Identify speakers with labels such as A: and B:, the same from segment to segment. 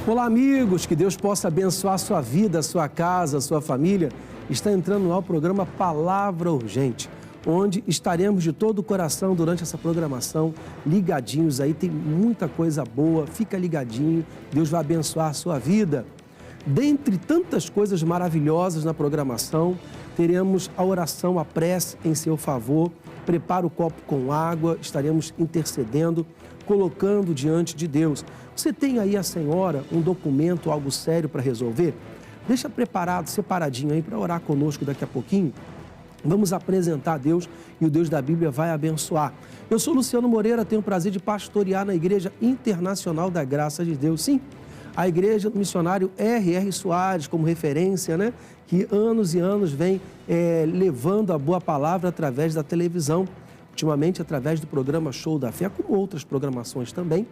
A: Olá, amigos, que Deus possa abençoar a sua vida, a sua casa, a sua família. Está entrando no ar o programa Palavra Urgente, onde estaremos de todo o coração durante essa programação, ligadinhos aí, tem muita coisa boa, fica ligadinho, Deus vai abençoar a sua vida. Dentre tantas coisas maravilhosas na programação, teremos a oração, a prece em seu favor, prepara o copo com água, estaremos intercedendo, colocando diante de Deus. Você tem aí a senhora um documento, algo sério para resolver? Deixa preparado, separadinho aí para orar conosco daqui a pouquinho. Vamos apresentar a Deus e o Deus da Bíblia vai abençoar. Eu sou Luciano Moreira, tenho o prazer de pastorear na Igreja Internacional da Graça de Deus. Sim, a igreja do missionário R.R. Soares como referência, né? Que anos e anos vem levando a boa palavra através da televisão, ultimamente através do programa Show da Fé, como outras programações também,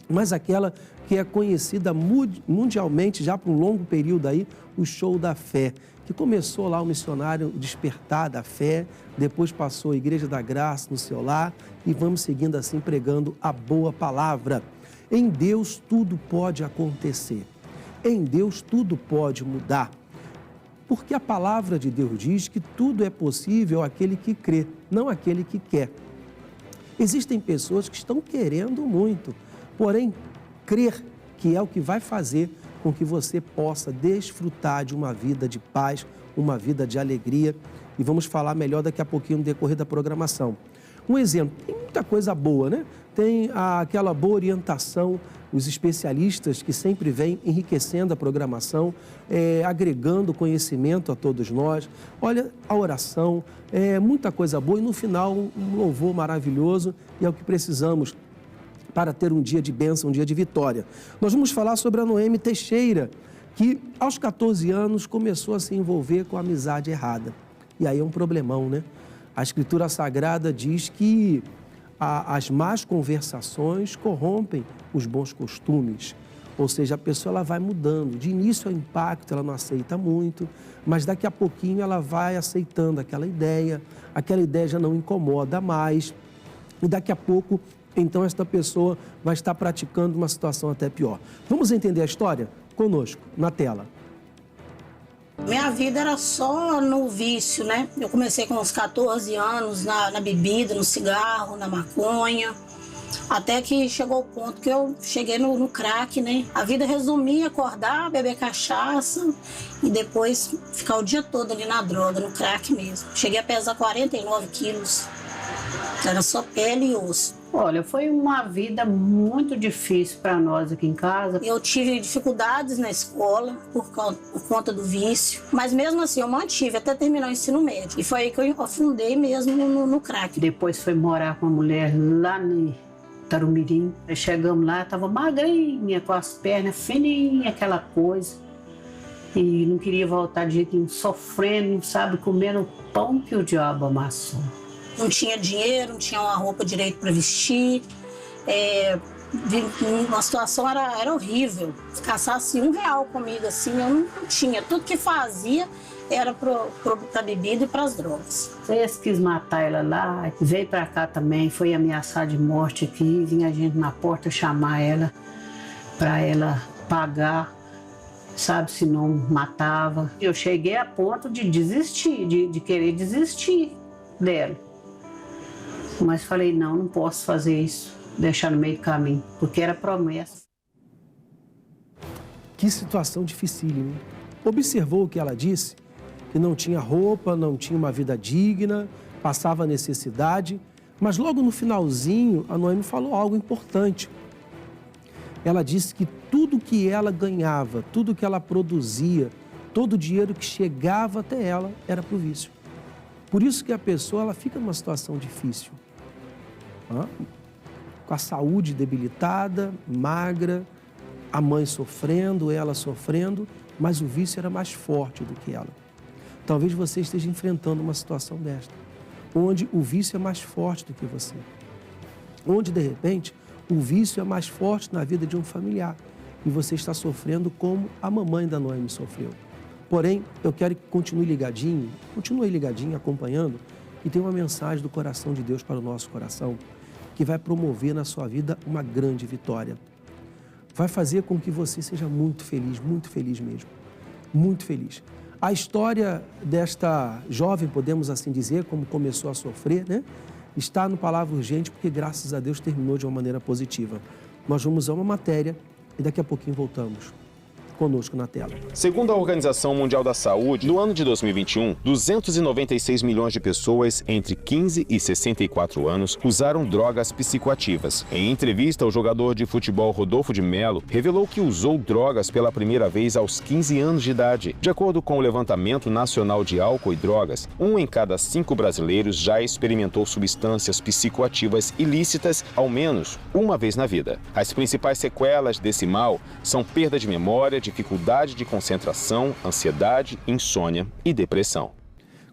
A: mas aquela que é conhecida mundialmente já por um longo período aí, o Show da Fé, que começou lá o missionário Despertar da Fé, depois passou a Igreja da Graça no seu lar e vamos seguindo assim pregando a boa palavra. Em Deus tudo pode acontecer, em Deus tudo pode mudar, porque a palavra de Deus diz que tudo é possível àquele que crê, não àquele que quer. Existem pessoas que estão querendo muito, porém, crer que é o que vai fazer com que você possa desfrutar de uma vida de paz, uma vida de alegria, e vamos falar melhor daqui a pouquinho no decorrer da programação. Um exemplo, tem muita coisa boa, né? Tem aquela boa orientação, os especialistas que sempre vêm enriquecendo a programação, agregando conhecimento a todos nós. Olha, a oração, muita coisa boa e no final um louvor maravilhoso e é o que precisamos para ter um dia de bênção, um dia de vitória. Nós vamos falar sobre a Noemi Teixeira, que aos 14 anos começou a se envolver com a amizade errada. E aí é um problemão, né? A Escritura Sagrada diz que as más conversações corrompem os bons costumes. Ou seja, a pessoa ela vai mudando. De início é o impacto, ela não aceita muito, mas daqui a pouquinho ela vai aceitando aquela ideia já não incomoda mais. E daqui a pouco, então, esta pessoa vai estar praticando uma situação até pior. Vamos entender a história? Conosco, na tela.
B: Minha vida era só no vício, né? Eu comecei com uns 14 anos na bebida, no cigarro, na maconha. Até que chegou o ponto que eu cheguei no crack, né? A vida resumia acordar, beber cachaça e depois ficar o dia todo ali na droga, no crack mesmo. Cheguei a pesar 49 quilos. Era só pele e osso.
C: Olha, foi uma vida muito difícil para nós aqui em casa.
B: Eu tive dificuldades na escola por conta do vício, mas mesmo assim eu mantive até terminar o ensino médio. E foi aí que eu afundei mesmo no crack.
C: Depois foi morar com uma mulher lá no Tarumirim. Aí chegamos lá, estava magrinha, com as pernas fininhas, aquela coisa. E não queria voltar de jeito nenhum, sofrendo, sabe, comendo o pão que o diabo amassou.
B: Não tinha dinheiro, não tinha uma roupa direito para vestir. Uma situação era horrível. Se caçasse R$1 comigo assim, eu não tinha. Tudo que fazia era para a bebida e para as drogas.
C: Eles quis matar ela lá, veio para cá também, foi ameaçar de morte aqui, vinha a gente na porta chamar ela para ela pagar, sabe, se não matava. Eu cheguei a ponto de desistir, de querer desistir dela. Mas falei, não posso fazer isso, deixar no meio do caminho, porque era promessa.
A: Que situação dificílima, hein? Observou o que ela disse? Que não tinha roupa, não tinha uma vida digna, passava necessidade, mas logo no finalzinho a Noemi falou algo importante. Ela disse que tudo que ela ganhava, tudo que ela produzia, todo o dinheiro que chegava até ela era para o vício. Por isso que a pessoa ela fica numa situação difícil. Com a saúde debilitada, magra, a mãe sofrendo, ela sofrendo, mas o vício era mais forte do que ela. Talvez você esteja enfrentando uma situação desta, onde o vício é mais forte do que você. Onde, de repente, o vício é mais forte na vida de um familiar e você está sofrendo como a mamãe da Noemi sofreu. Porém, eu quero que continue ligadinho, acompanhando, e tem uma mensagem do coração de Deus para o nosso coração, que vai promover na sua vida uma grande vitória. vai fazer com que você seja muito feliz mesmo, muito feliz. A história desta jovem, podemos assim dizer, como começou a sofrer, né? Está no Palavra Urgente porque, graças a Deus, terminou de uma maneira positiva. Nós vamos a uma matéria e daqui a pouquinho voltamos. Conosco na tela.
D: Segundo a Organização Mundial da Saúde, no ano de 2021, 296 milhões de pessoas entre 15 e 64 anos usaram drogas psicoativas. Em entrevista, o jogador de futebol Rodolfo de Mello revelou que usou drogas pela primeira vez aos 15 anos de idade. De acordo com o Levantamento Nacional de Álcool e Drogas, 1 em cada 5 brasileiros já experimentou substâncias psicoativas ilícitas ao menos uma vez na vida. As principais sequelas desse mal são perda de memória, dificuldade de concentração, ansiedade, insônia e depressão.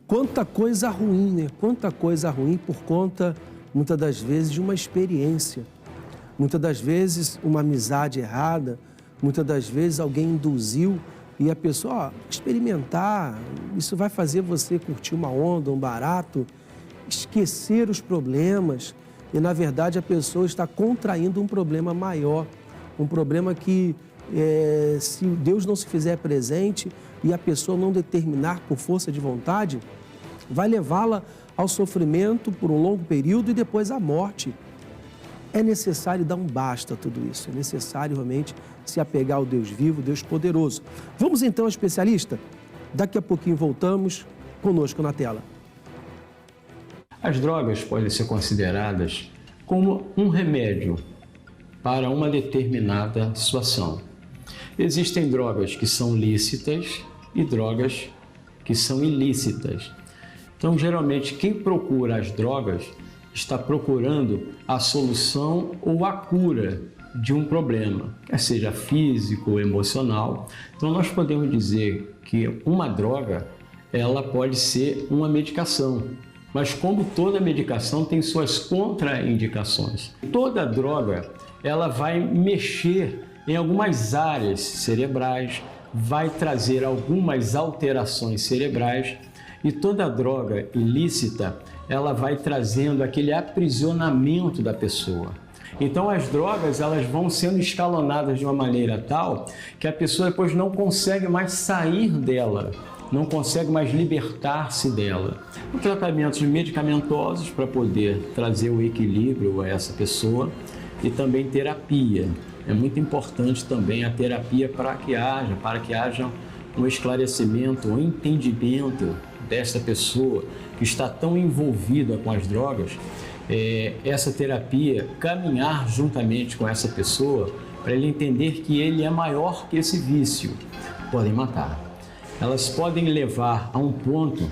A: Quanta coisa ruim, né? Quanta coisa ruim por conta, muitas das vezes, de uma experiência. Muitas das vezes, uma amizade errada. Muitas das vezes, alguém induziu e a pessoa, experimentar, isso vai fazer você curtir uma onda, um barato, esquecer os problemas. E, na verdade, a pessoa está contraindo um problema maior, um problema que se Deus não se fizer presente e a pessoa não determinar por força de vontade, vai levá-la ao sofrimento por um longo período e depois à morte. É necessário dar um basta a tudo isso, é necessário realmente se apegar ao Deus vivo, Deus poderoso. Vamos então ao especialista? Daqui a pouquinho voltamos, conosco na tela.
E: As drogas podem ser consideradas como um remédio para uma determinada situação. Existem drogas que são lícitas e drogas que são ilícitas. Então, geralmente, quem procura as drogas está procurando a solução ou a cura de um problema, quer seja físico ou emocional. Então, nós podemos dizer que uma droga, ela pode ser uma medicação, mas como toda medicação tem suas contraindicações. Toda droga, ela vai mexer em algumas áreas cerebrais, vai trazer algumas alterações cerebrais e toda droga ilícita, ela vai trazendo aquele aprisionamento da pessoa. Então as drogas, elas vão sendo escalonadas de uma maneira tal que a pessoa depois não consegue mais sair dela, não consegue mais libertar-se dela. Tratamentos medicamentosos para poder trazer o equilíbrio a essa pessoa e também terapia. É muito importante também a terapia para que haja um esclarecimento, um entendimento dessa pessoa que está tão envolvida com as drogas, essa terapia, caminhar juntamente com essa pessoa para ele entender que ele é maior que esse vício. Podem matar. Elas podem levar a um ponto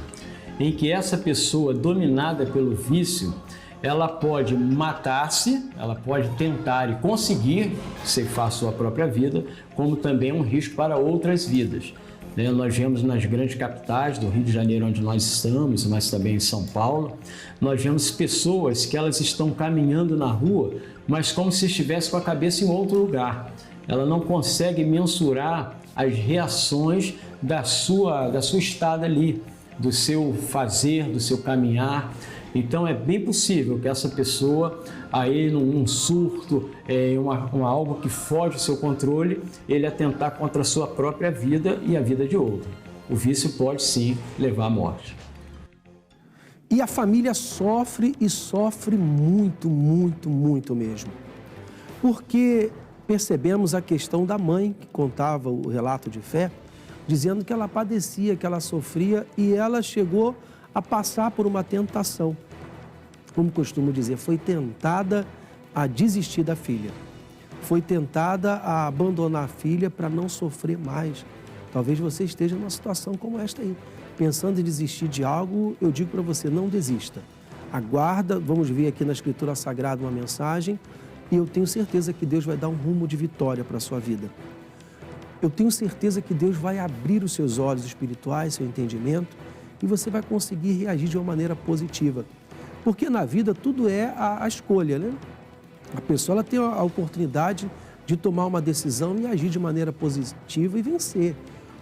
E: em que essa pessoa dominada pelo vício, ela pode matar-se, ela pode tentar e conseguir ceifar sua própria vida, como também um risco para outras vidas. Nós vemos nas grandes capitais do Rio de Janeiro, onde nós estamos, mas também em São Paulo, nós vemos pessoas que elas estão caminhando na rua, mas como se estivesse com a cabeça em outro lugar. Ela não consegue mensurar as reações da sua estada ali, do seu fazer, do seu caminhar. Então é bem possível que essa pessoa, aí num surto, algo que foge do seu controle, ele atentar contra a sua própria vida e a vida de outro. O vício pode sim levar à morte.
A: E a família sofre e sofre muito, muito, muito mesmo. Porque percebemos a questão da mãe, que contava o relato de fé, dizendo que ela padecia, que ela sofria e ela chegou a passar por uma tentação. Como costumo dizer, foi tentada a desistir da filha. Foi tentada a abandonar a filha para não sofrer mais. Talvez você esteja numa situação como esta aí. Pensando em desistir de algo, eu digo para você, não desista. Aguarda, vamos ver aqui na Escritura Sagrada uma mensagem e eu tenho certeza que Deus vai dar um rumo de vitória para a sua vida. Eu tenho certeza que Deus vai abrir os seus olhos espirituais, seu entendimento, e você vai conseguir reagir de uma maneira positiva. Porque na vida tudo é a escolha, né? A pessoa ela tem a oportunidade de tomar uma decisão e agir de maneira positiva e vencer.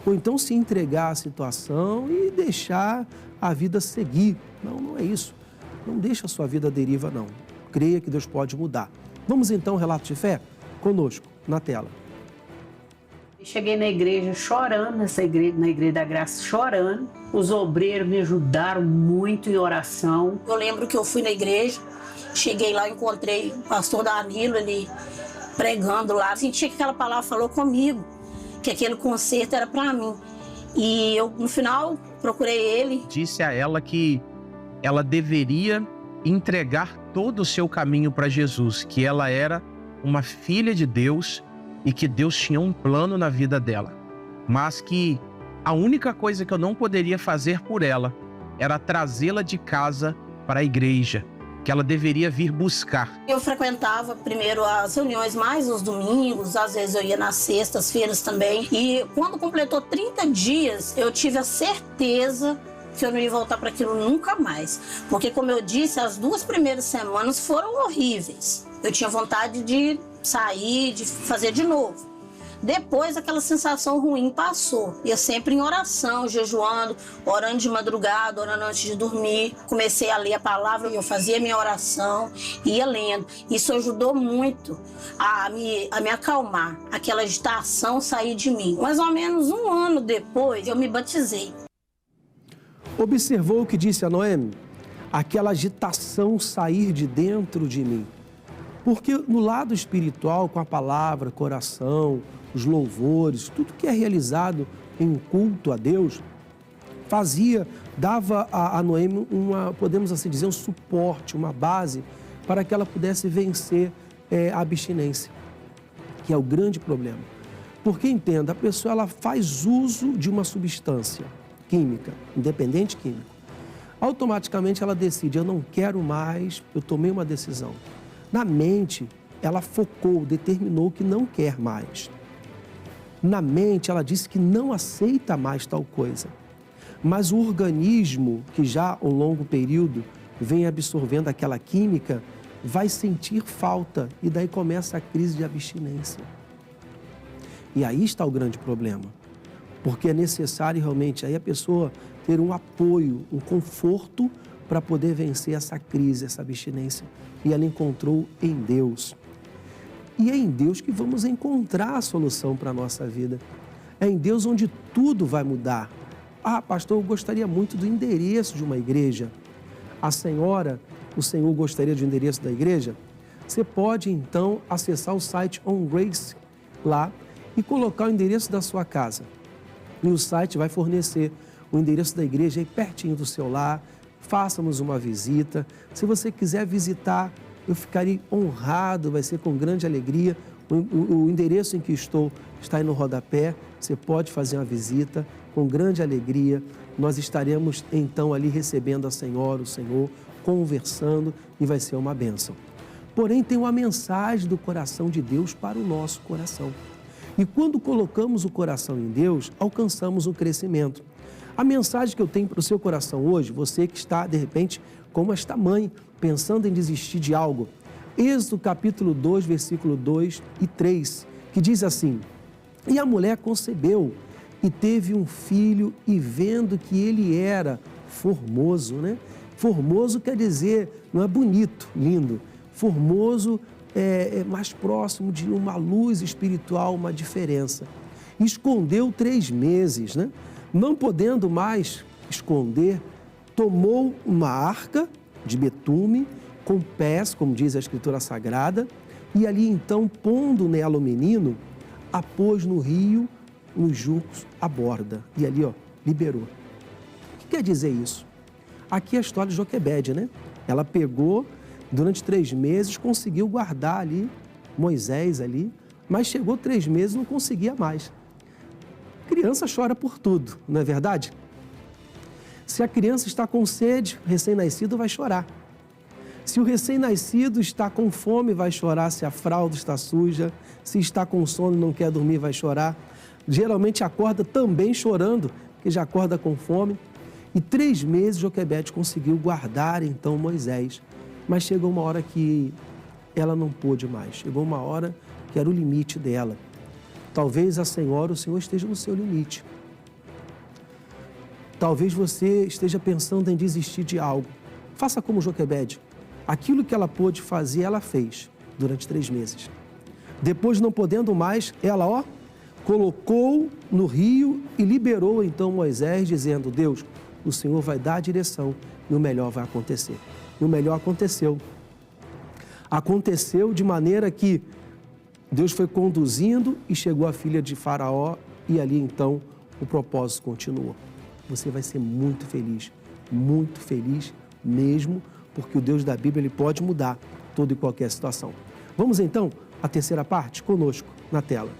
A: Ou então se entregar à situação e deixar a vida seguir. Não, não é isso. Não deixa a sua vida à deriva, não. Creia que Deus pode mudar. Vamos então ao relato de fé? Conosco, na tela.
C: Cheguei na igreja chorando, na igreja da Graça, chorando. Os obreiros me ajudaram muito em oração.
B: Eu lembro que eu fui na igreja, cheguei lá, encontrei o pastor Danilo, ele pregando lá. Senti que aquela palavra falou comigo, que aquele concerto era para mim. E eu, no final, procurei ele.
F: Disse a ela que ela deveria entregar todo o seu caminho para Jesus, que ela era uma filha de Deus e que Deus tinha um plano na vida dela, mas que a única coisa que eu não poderia fazer por ela era trazê-la de casa para a igreja, que ela deveria vir buscar.
B: Eu frequentava primeiro as reuniões mais nos domingos, às vezes eu ia nas sextas-feiras também. E quando completou 30 dias, eu tive a certeza que eu não ia voltar para aquilo nunca mais. Porque, como eu disse, as 2 primeiras semanas foram horríveis. Eu tinha vontade de sair, de fazer de novo. Depois, aquela sensação ruim passou. Eu sempre em oração, jejuando, orando de madrugada, orando antes de dormir. Comecei a ler a palavra, eu fazia minha oração, ia lendo. Isso ajudou muito a me acalmar. Aquela agitação sair de mim. Mais ou menos 1 ano depois, eu me batizei.
A: Observou o que disse a Noemi? Aquela agitação sair de dentro de mim. Porque no lado espiritual, com a palavra, coração, os louvores, tudo que é realizado em culto a Deus, dava a Noemi podemos assim dizer, um suporte, uma base para que ela pudesse vencer a abstinência, que é o grande problema. Porque, entenda, a pessoa ela faz uso de uma substância química, independente químico. Automaticamente ela decide, eu não quero mais, eu tomei uma decisão. Na mente, ela focou, determinou que não quer mais. Na mente, ela disse que não aceita mais tal coisa. Mas o organismo, que já ao longo período vem absorvendo aquela química, vai sentir falta e daí começa a crise de abstinência. E aí está o grande problema, porque é necessário realmente aí a pessoa ter um apoio, um conforto para poder vencer essa crise, essa abstinência. E ela encontrou em Deus. E é em Deus que vamos encontrar a solução para a nossa vida. É em Deus onde tudo vai mudar. Ah, pastor, eu gostaria muito do endereço de uma igreja. O senhor gostaria do endereço da igreja? Você pode, então, acessar o site On Grace lá e colocar o endereço da sua casa. E o site vai fornecer o endereço da igreja aí pertinho do seu lar. Faça-nos uma visita. Se você quiser visitar, eu ficaria honrado, vai ser com grande alegria. O endereço em que estou está aí no rodapé. Você pode fazer uma visita com grande alegria. Nós estaremos então ali recebendo a senhora, o Senhor, conversando e vai ser uma bênção. Porém, tem uma mensagem do coração de Deus para o nosso coração. E quando colocamos o coração em Deus, alcançamos o crescimento. A mensagem que eu tenho para o seu coração hoje, você que está, de repente, como esta mãe, pensando em desistir de algo. Êxodo capítulo 2, versículo 2 e 3, que diz assim: E a mulher concebeu e teve um filho, e vendo que ele era formoso, né? Formoso quer dizer, não é bonito, lindo. Formoso é mais próximo de uma luz espiritual, uma diferença. Escondeu 3 meses, né? Não podendo mais esconder, tomou uma arca de betume, com pés, como diz a Escritura Sagrada, e ali então, pondo nela o menino, a pôs no rio, nos juncos, à borda. E ali, liberou. O que quer dizer isso? Aqui é a história de Joquebede, né? Ela pegou, durante 3 meses, conseguiu guardar ali Moisés ali, mas chegou 3 meses e não conseguia mais. Criança chora por tudo, não é verdade? Se a criança está com sede, o recém-nascido vai chorar. Se o recém-nascido está com fome, vai chorar. Se a fralda está suja, se está com sono e não quer dormir, vai chorar. Geralmente acorda também chorando, porque já acorda com fome. E 3 meses Joquebede conseguiu guardar então Moisés. Mas chegou uma hora que ela não pôde mais. Chegou uma hora que era o limite dela. Talvez a senhora, o Senhor esteja no seu limite. Talvez você esteja pensando em desistir de algo. Faça como Joquebede. Aquilo que ela pôde fazer, ela fez durante 3 meses. Depois, não podendo mais, ela, colocou no rio e liberou então Moisés, dizendo: Deus, o Senhor vai dar a direção e o melhor vai acontecer. E o melhor aconteceu. Aconteceu de maneira que Deus foi conduzindo e chegou a filha de Faraó e ali então o propósito continuou. Você vai ser muito feliz mesmo, porque o Deus da Bíblia ele pode mudar toda e qualquer situação. Vamos então à terceira parte conosco na tela.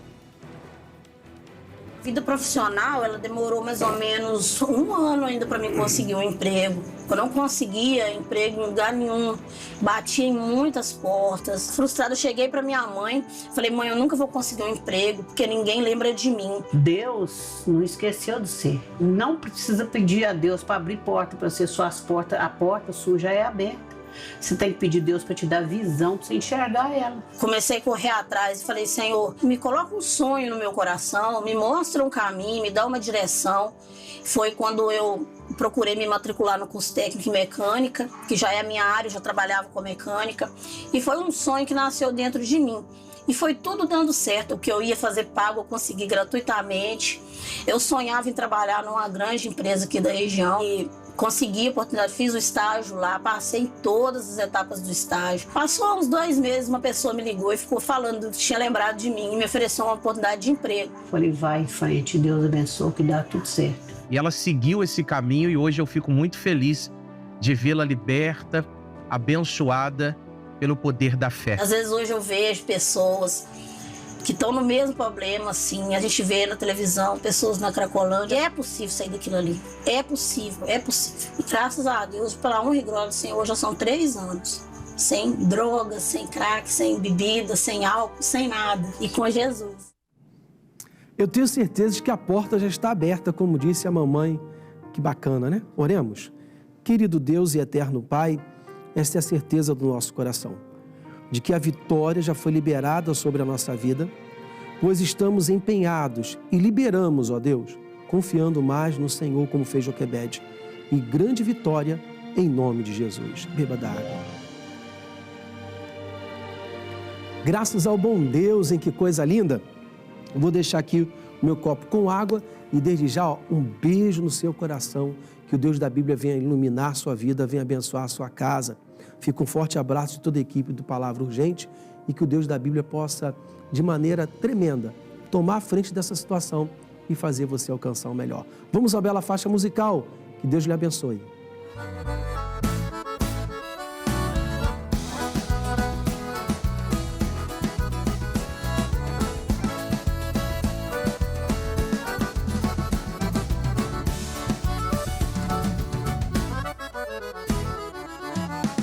B: Vida profissional, ela demorou mais ou menos 1 ano ainda para mim conseguir um emprego. Eu não conseguia emprego em lugar nenhum, batia em muitas portas. Frustrada, eu cheguei para minha mãe, falei: mãe, eu nunca vou conseguir um emprego, porque ninguém lembra de mim.
C: Deus não esqueceu de você. Não precisa pedir a Deus para abrir porta para você, suas portas, a porta sua já é aberta. Você tem que pedir a Deus para te dar visão, para você enxergar ela.
B: Comecei a correr atrás e falei: Senhor, me coloca um sonho no meu coração, me mostra um caminho, me dá uma direção. Foi quando eu procurei me matricular no curso técnico em mecânica, que já é a minha área, eu já trabalhava com mecânica. E foi um sonho que nasceu dentro de mim. E foi tudo dando certo. O que eu ia fazer pago, eu consegui gratuitamente. Eu sonhava em trabalhar numa grande empresa aqui da região e consegui a oportunidade, fiz o estágio lá, passei em todas as etapas do estágio. Passou uns 2 meses, uma pessoa me ligou e ficou falando, tinha lembrado de mim e me ofereceu uma oportunidade de emprego.
C: Falei: vai em frente, Deus abençoe, que dá tudo certo.
F: E ela seguiu esse caminho e hoje eu fico muito feliz de vê-la liberta, abençoada pelo poder da fé.
B: Às vezes hoje eu vejo pessoas que estão no mesmo problema, assim, a gente vê na televisão pessoas na Cracolândia. É possível sair daquilo ali, é possível. E graças a Deus, pela honra e glória do Senhor, já são 3 anos. Sem drogas, sem crack, sem bebida, sem álcool, sem nada. E com Jesus.
A: Eu tenho certeza de que a porta já está aberta, como disse a mamãe. Que bacana, né? Oremos. Querido Deus e eterno Pai, esta é a certeza do nosso coração, de que a vitória já foi liberada sobre a nossa vida, pois estamos empenhados e liberamos, ó Deus, confiando mais no Senhor, como fez Joquebede, e grande vitória em nome de Jesus. Beba da água. Graças ao bom Deus, em que coisa linda, vou deixar aqui o meu copo com água e desde já, ó, um beijo no seu coração, que o Deus da Bíblia venha iluminar a sua vida, venha abençoar a sua casa. Fica um forte abraço de toda a equipe do Palavra Urgente e que o Deus da Bíblia possa, de maneira tremenda, tomar a frente dessa situação e fazer você alcançar o melhor. Vamos à bela faixa musical. Que Deus lhe abençoe.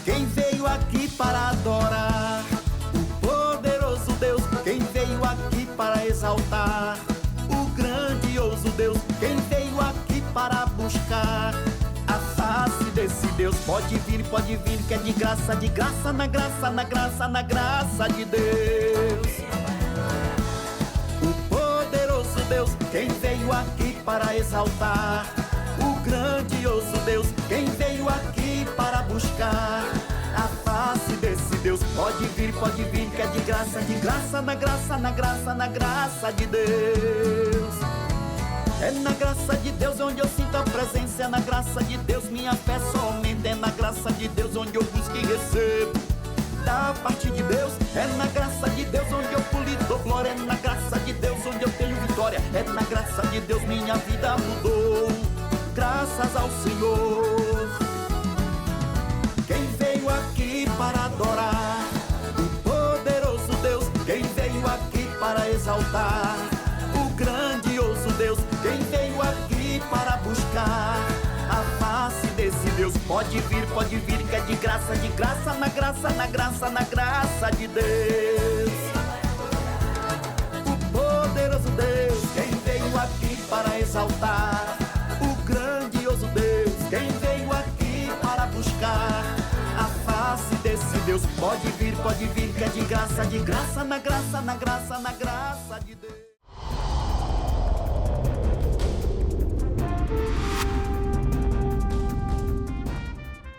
G: Quem veio aqui para adorar o poderoso Deus? Quem veio aqui para exaltar o grandioso Deus? Quem veio aqui para buscar a face desse Deus? Pode vir, que é de graça, na graça, na graça, na graça de Deus. O poderoso Deus, quem veio aqui para exaltar o grandioso Deus? Quem veio aqui para buscar a face desse Deus? Pode vir, que é de graça, na graça, na graça, na graça de Deus. É na graça de Deus onde eu sinto a presença, é na graça de Deus minha fé somente, é na graça de Deus onde eu busco e recebo da parte de Deus. É na graça de Deus onde eu pulo e dou glória, é na graça de Deus onde eu tenho vitória, é na graça de Deus minha vida mudou, graças ao Senhor. Quem veio aqui para adorar o poderoso Deus? Quem veio aqui para exaltar o grandioso Deus? Quem veio aqui para buscar a face desse Deus? Pode vir, que é de graça, na graça, na graça, na graça de Deus. O poderoso Deus, quem veio aqui para exaltar o grandioso Deus? Quem veio aqui para buscar a face desse Deus? Pode vir, que é de graça, na graça, na graça, na graça de Deus.